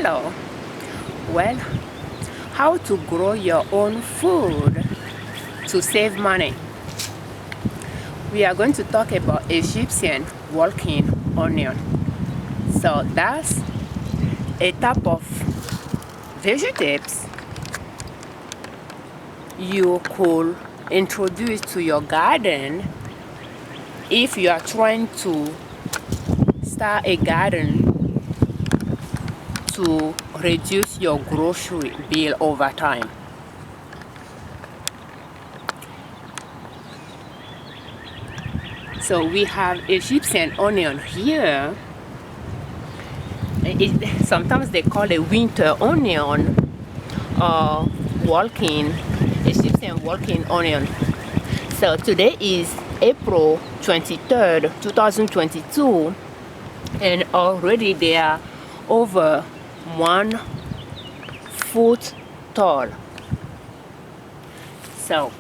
Hello. Well, how to grow your own food to save money. We are going to talk about Egyptian walking onion. So that's a type of vegetables you could introduce to your garden if you are trying to start a garden to reduce your grocery bill over time. So we have Egyptian onion here. Sometimes they call it winter onion or Egyptian walking onion. So today is April 23rd, 2022, and already they are over 1 foot tall. So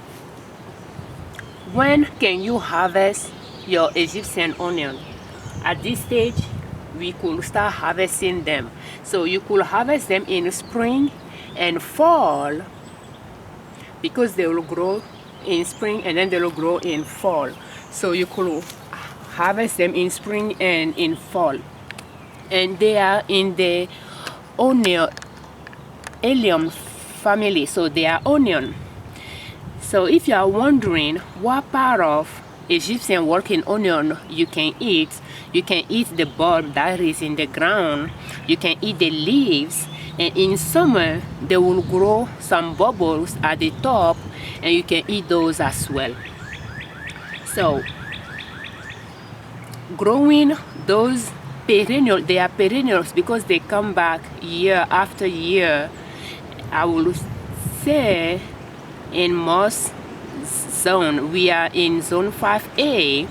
when can you harvest your Egyptian onion? At this stage, we could start harvesting them. So you could harvest them in spring and fall, because they will grow in spring and then they will grow in fall. So you could harvest them in spring and in fall. And they are in the Allium family, so they are onion. So if you are wondering what part of Egyptian walking onion you can eat the bulb that is in the ground, you can eat the leaves, and in summer they will grow some bulbils at the top and you can eat those as well. So growing those perennial, they are perennials because they come back year after year. I will say in most zone, we are in zone 5A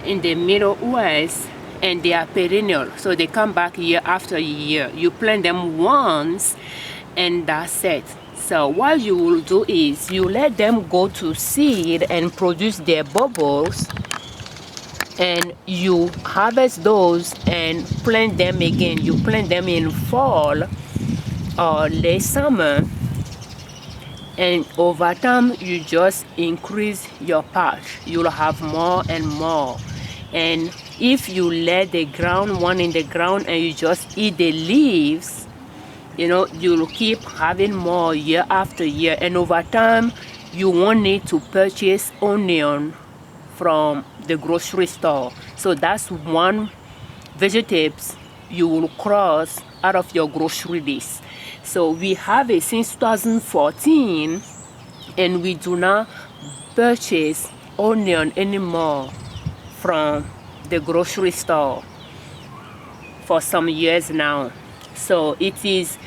in the Middle West, and they are perennial, so they come back year after year. You plant them once and that's it. So what you will do is you let them go to seed and produce their bulbils, and you harvest those and plant them again. You plant them in fall or late summer, and over time you just increase your patch. You'll have more and more. And if you let the ground one in the ground and you just eat the leaves, you'll keep having more year after year, and over time you won't need to purchase onion from the grocery store. So that's one vegetables you will cross out of your grocery list. So we have it since 2014, and we do not purchase onion anymore from the grocery store for some years now. So it is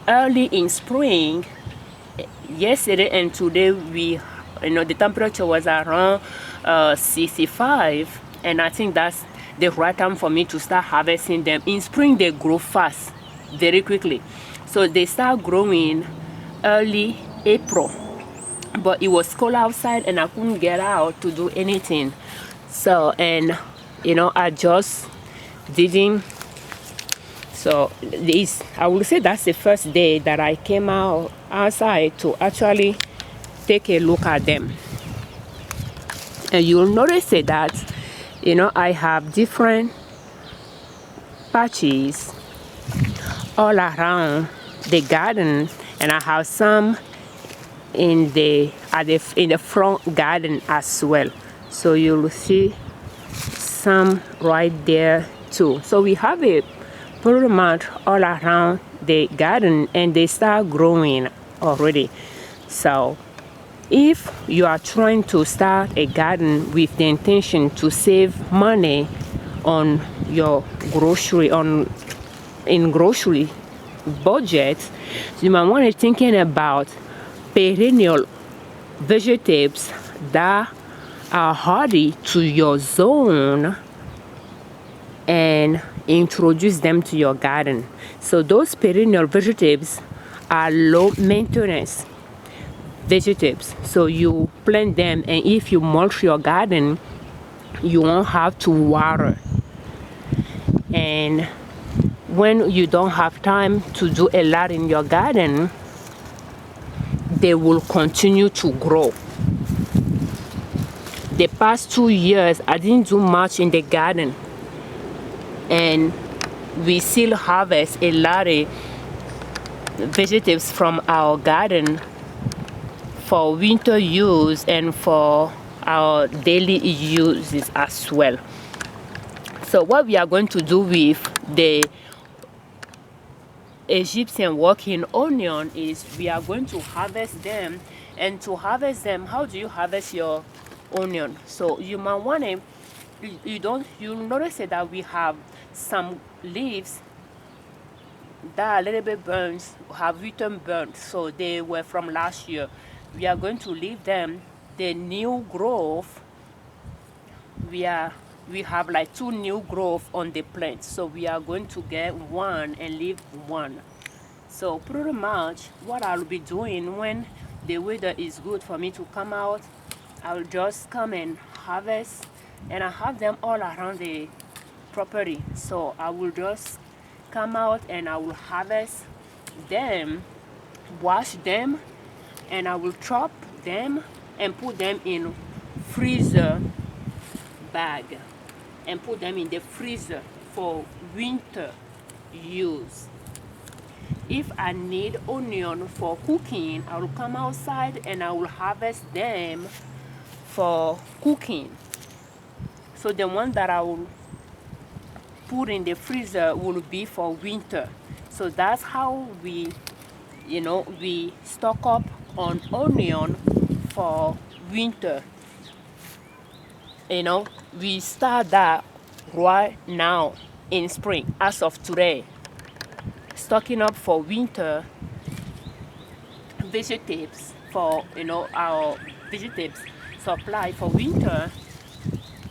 early in spring. Yesterday and today the temperature was around 65, and I think that's the right time for me to start harvesting them. In spring they grow fast, very quickly. So they start growing early April, but it was cold outside and I couldn't get out to do anything. So, and I just didn't. So I will say that's the first day that I came outside to actually take a look at them. And you'll notice that I have different patches all around the garden, and I have some in the front garden as well. So you'll see some right there too. So we have it pretty much all around the garden, and they start growing already. So if you are trying to start a garden with the intention to save money on your grocery budget, you might want to thinking about perennial vegetables that are hardy to your zone and introduce them to your garden. So those perennial vegetables are low maintenance vegetables. So you plant them, and if you mulch your garden, you won't have to water. And when you don't have time to do a lot in your garden, they will continue to grow. The past 2 years, I didn't do much in the garden, and we still harvest a lot of vegetables from our garden for winter use and for our daily uses as well. So what we are going to do with the Egyptian working onion is we are going to harvest them. And to harvest them, how do you harvest your onion? So you might want to, you'll notice that we have some leaves that are a little bit burnt, have written burnt, so they were from last year. We are going to leave them. The new growth, we have like 2 new growth on the plant, so we are going to get one and leave one. So pretty much what I'll be doing when the weather is good for me to come out, I'll just come and harvest, and I have them all around the property. So I will just come out and I will harvest them, wash them, and I will chop them and put them in freezer bag and put them in the freezer for winter use. If I need onion for cooking, I will come outside and I will harvest them for cooking. So the one that I will put in the freezer will be for winter. So that's how we stock up on onion for winter. We start that right now in spring, as of today, stocking up for winter vegetables, for our vegetables supply for winter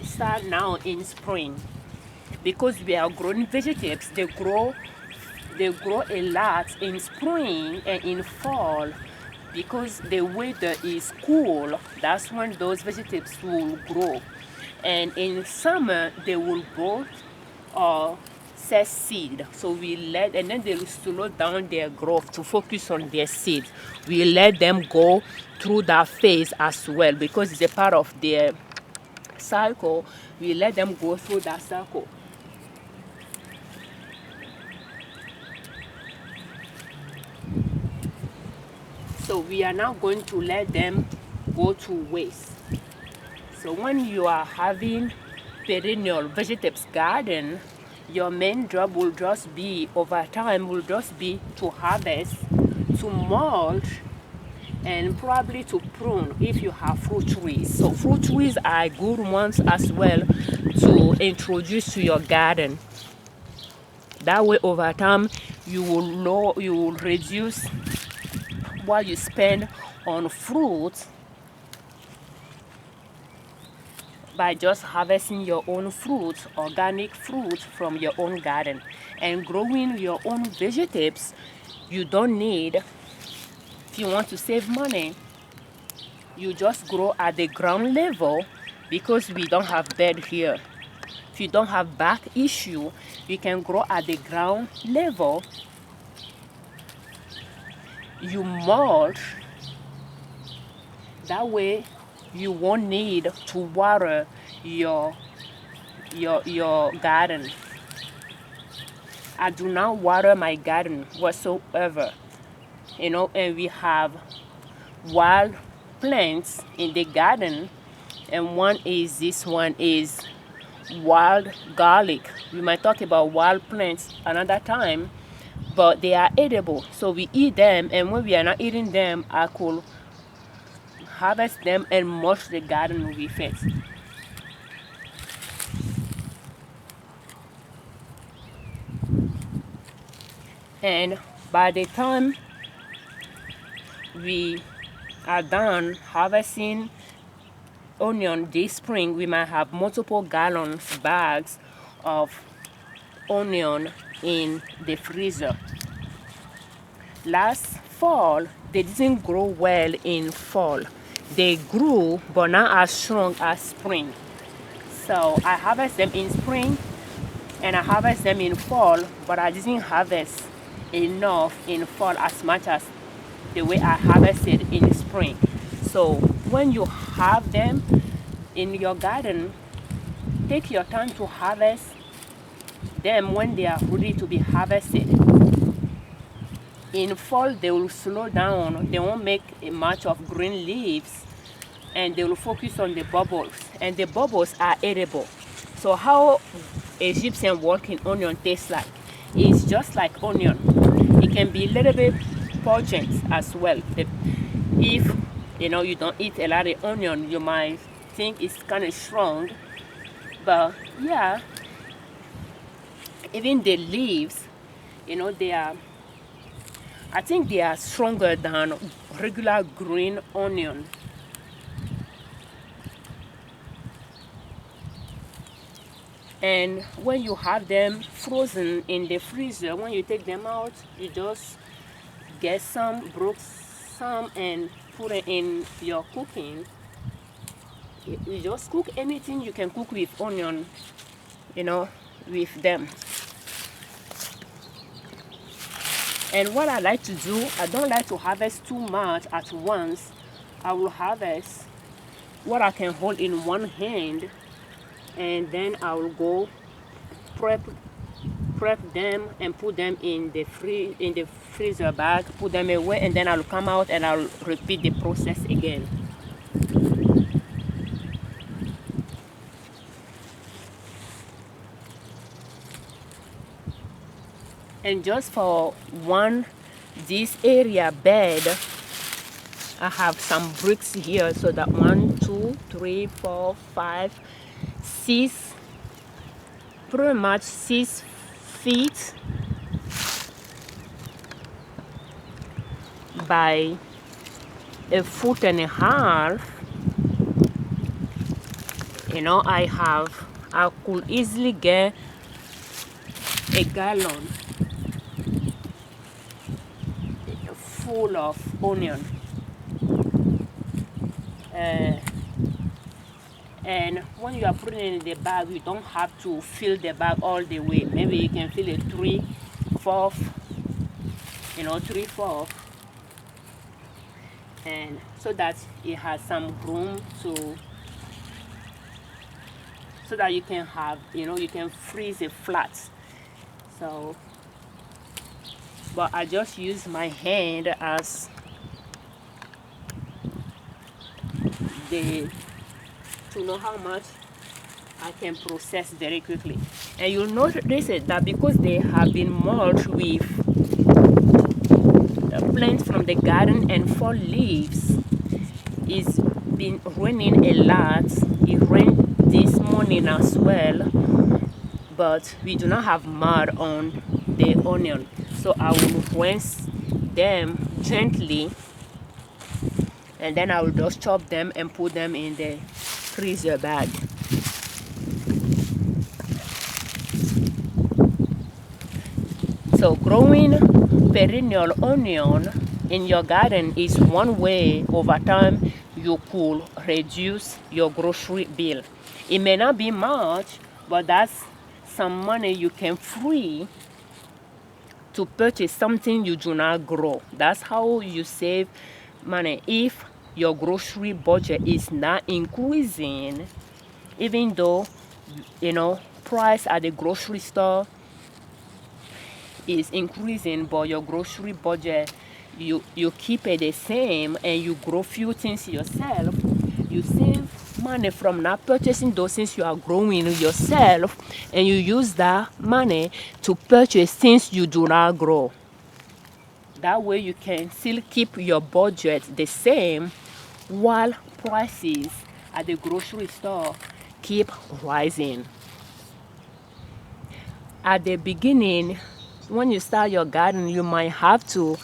start now in spring, because we are growing vegetables. They grow a lot in spring and in fall, because the weather is cool. That's when those vegetables will grow, and in summer they will both set seed. So and then they will slow down their growth to focus on their seeds. We let them go through that phase as well, because it's a part of their cycle. We let them go through that cycle. So we are now going to let them go to waste. So when you are having perennial vegetables garden, your main job will just be, over time, will just be to harvest, to mulch, and probably to prune if you have fruit trees. So fruit trees are good ones as well to introduce to your garden. That way, over time, you will reduce what you spend on fruit by just harvesting your own fruit, organic fruit from your own garden, and growing your own vegetables. You don't need, if you want to save money, you just grow at the ground level, because we don't have bed here. If you don't have back issue, you can grow at the ground level. You mulch. That way you won't need to water your garden. I do not water my garden whatsoever. And we have wild plants in the garden, and this one is wild garlic. We might talk about wild plants another time, but they are edible, so we eat them. And when we are not eating them, I could harvest them and mulch the garden with it. And by the time we are done harvesting onion this spring, we might have multiple gallons bags of onion in the freezer. Last fall, they didn't grow well in fall. They grew, but not as strong as spring. So I harvest them in spring, and I harvest them in fall, but I didn't harvest enough in fall as much as the way I harvested in spring. So when you have them in your garden, take your time to harvest them when they are ready to be harvested. In fall, they will slow down, they won't make much of green leaves, and they will focus on the bubbles, and the bubbles are edible. So how Egyptian working onion tastes like, it's just like onion. It can be a little bit pungent as well. If you don't eat a lot of onion, you might think it's kind of strong, but yeah, even the leaves, they are, I think they are stronger than regular green onion. And when you have them frozen in the freezer, when you take them out, you just get some, broke some, and put it in your cooking. You just cook anything you can cook with onion, with them. And what I like to do, I don't like to harvest too much at once. I will harvest what I can hold in one hand, and then I will go prep them and put them in the freezer bag, put them away, and then I'll come out and I'll repeat the process again. And just for this area bed, I have some bricks here, so that 1, 2, 3, 4, 5, 6, pretty much 6 feet by 1.5 feet. I could easily get a gallon full of onion. And when you are putting it in the bag, you don't have to fill the bag all the way. Maybe you can fill it 3/4, 3/4, and so that it has some room so that you can have, you can freeze it flat. So, but I just use my hand as to know how much I can process very quickly. And you'll notice it that because they have been mulched with plants from the garden and fall leaves, it's been raining a lot. It rained this morning as well, but we do not have mud on the onion, so I will rinse them gently, and then I will just chop them and put them in the freezer bag. So growing perennial onion in your garden is one way over time you could reduce your grocery bill. It may not be much, but that's some money you can free to purchase something you do not grow. That's how you save money. If your grocery budget is not increasing, even though price at the grocery store is increasing, but your grocery budget, you keep it the same, and you grow few things yourself, you save money from not purchasing those things you are growing yourself, and you use that money to purchase things you do not grow. That way you can still keep your budget the same while prices at the grocery store keep rising. At the beginning, when you start your garden, you might have to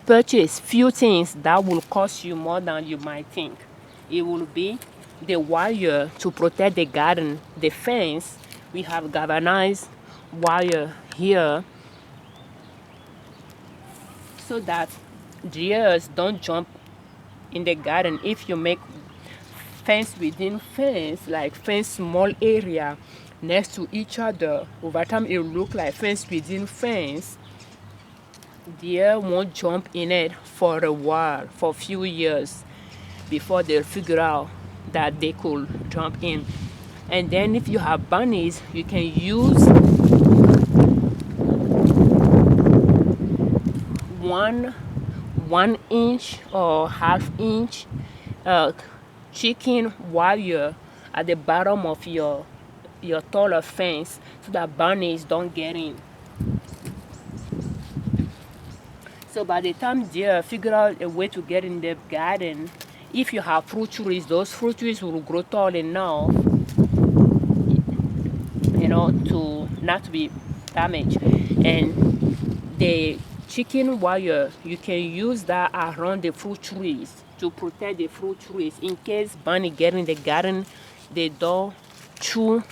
purchase few things that will cost you more than you might think. It will be the wire to protect the garden, the fence. We have galvanized wire here so that deers don't jump in the garden. If you make fence within fence, like fence small area, next to each other, over time it will look like fence within fence. Deer won't jump in it for a while, for a few years, before they'll figure out that they could jump in. And then if you have bunnies, you can use one inch or half-inch chicken wire at the bottom of your taller fence, so that bunnies don't get in. So by the time they figure out a way to get in the garden, if you have fruit trees, those fruit trees will grow tall enough, to not to be damaged. And the chicken wire, you can use that around the fruit trees to protect the fruit trees in case bunny get in the garden. They don't chew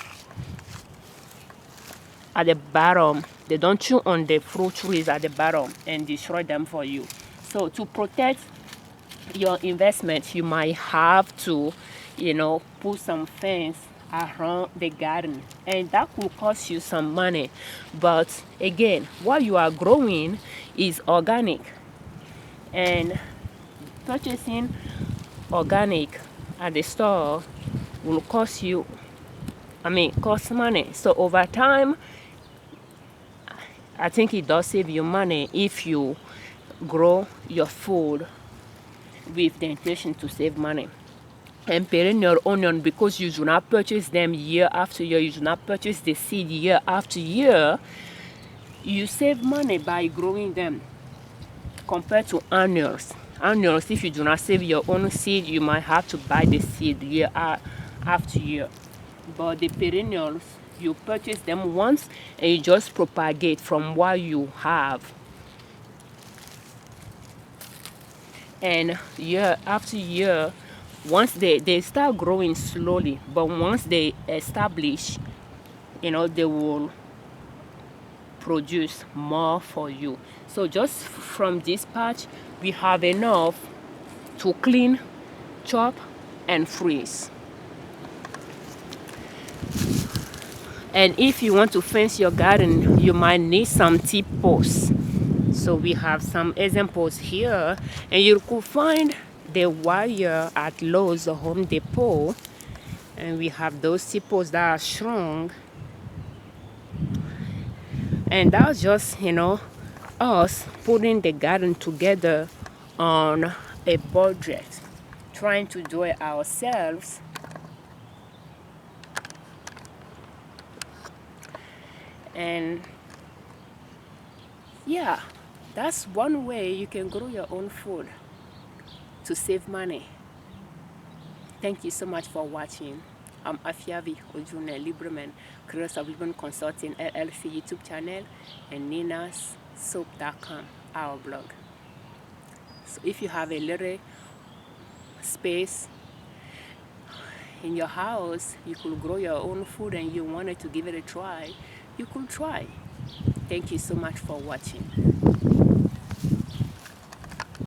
at the bottom. They don't chew on the fruit trees at the bottom and destroy them for you. So to protect your investment, you might have to, put some fence around the garden, and that could cost you some money. But again, what you are growing is organic, and purchasing organic at the store will cost money. So over time, I think it does save you money if you grow your food with the intention to save money. And perennial onion, because you do not purchase them year after year, you do not purchase the seed year after year, you save money by growing them compared to annuals. Annuals, if you do not save your own seed, you might have to buy the seed year after year. But the perennials, you purchase them once and you just propagate from what you have. And year after year, once they start growing slowly, but once they establish, they will produce more for you. So just from this patch, we have enough to clean, chop, and freeze. And if you want to fence your garden, you might need some T-posts. So we have some examples here, and you could find the wire at Lowe's or Home Depot. And we have those T-posts that are strong. And that's just, us putting the garden together on a budget, trying to do it ourselves. And yeah, that's one way you can grow your own food to save money. Thank you so much for watching. I'm Afiavi Ojune Liberman, creator of Liberman Consulting L.L.C YouTube channel and ninassoap.com, our blog. So if you have a little space in your house, you could grow your own food and you wanted to give it a try, you could try. Thank you so much for watching.